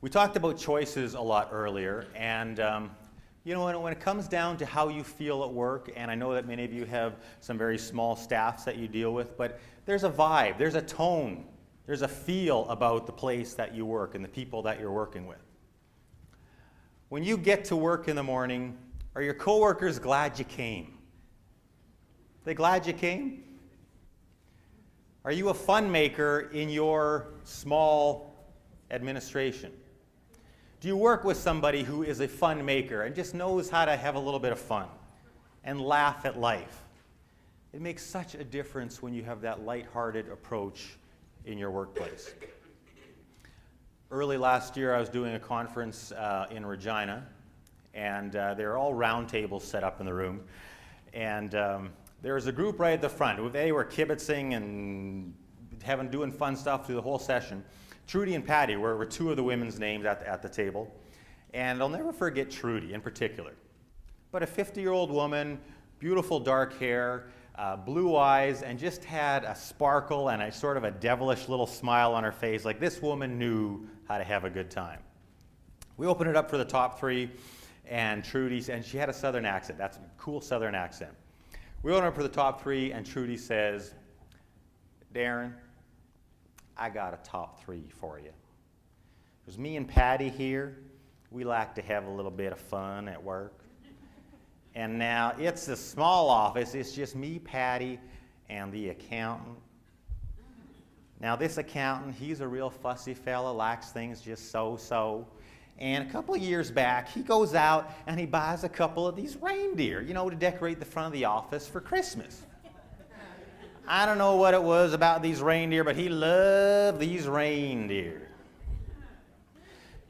We talked about choices a lot earlier, and you know, when it comes down to how you feel at work, and I know that many of you have some very small staffs that you deal with, but there's a vibe, there's a tone, there's a feel about the place that you work and the people that you're working with. When you get to work in the morning, are your coworkers glad you came? They glad you came? Are you a fun maker in your small administration? Do you work with somebody who is a fun maker and just knows how to have a little bit of fun and laugh at life? It makes such a difference when you have that lighthearted approach in your workplace. Early last year, I was doing a conference in Regina, and there are all round tables set up in the room. And there was a group right at the front. They were kibitzing and doing fun stuff through the whole session. Trudy and Patty were two of the women's names at the table. And I'll never forget Trudy in particular. But a 50-year-old woman, beautiful dark hair, blue eyes, and just had a sparkle and a sort of a devilish little smile on her face. Like this woman knew how to have a good time. We opened it up for the top three, and Trudy's, and she had a southern accent. That's a cool southern accent. We opened it up for the top three, and Trudy says, Darren, I got a top three for you. There's me and Patty here. We like to have a little bit of fun at work. And now it's a small office. It's just me, Patty, and the accountant. Now this accountant, he's a real fussy fella, likes things just so-so. And a couple of years back, he goes out and he buys a couple of these reindeer, you know, to decorate the front of the office for Christmas. I don't know what it was about these reindeer, but he loved these reindeer.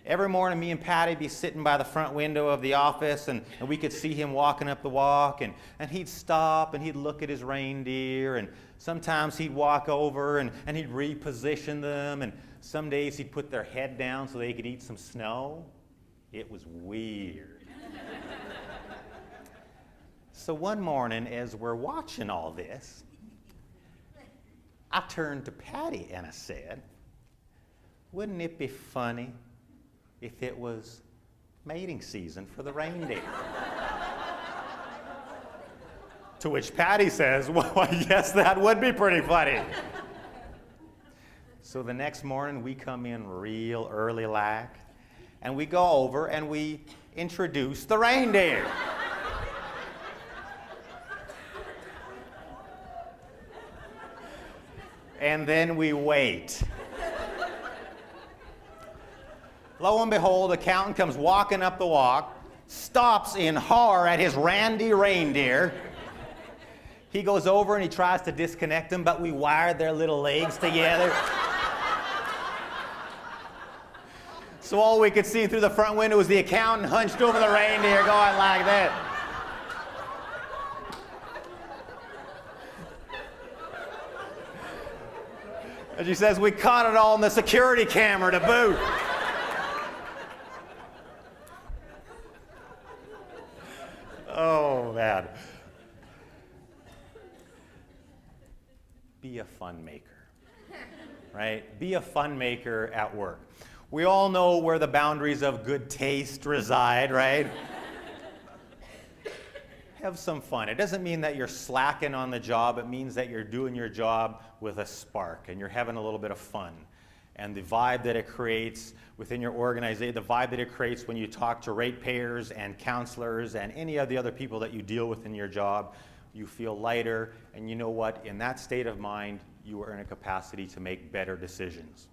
Every morning, me and Patty be sitting by the front window of the office, and we could see him walking up the walk, and he'd stop, and he'd look at his reindeer, and sometimes he'd walk over, and he'd reposition them, and some days he'd put their head down so they could eat some snow. It was weird. So one morning, as we're watching all this, I turned to Patty and I said, wouldn't it be funny if it was mating season for the reindeer? To which Patty says, well, yes, that would be pretty funny. So the next morning we come in real early like, and we go over and we introduce the reindeer. And then we wait. Lo and behold, the accountant comes walking up the walk, stops in horror at his randy reindeer. He goes over and he tries to disconnect them, but we wired their little legs together. So all we could see through the front window was the accountant hunched over the reindeer going like that. And she says, we caught it all on the security camera to boot. Oh, man. Be a fun maker, right? Be a fun maker at work. We all know where the boundaries of good taste reside, right? Have some fun. It doesn't mean that you're slacking on the job. It means that you're doing your job with a spark and you're having a little bit of fun. And the vibe that it creates within your organization, the vibe that it creates when you talk to ratepayers and counselors and any of the other people that you deal with in your job, you feel lighter, and you know what? In that state of mind, you are in a capacity to make better decisions.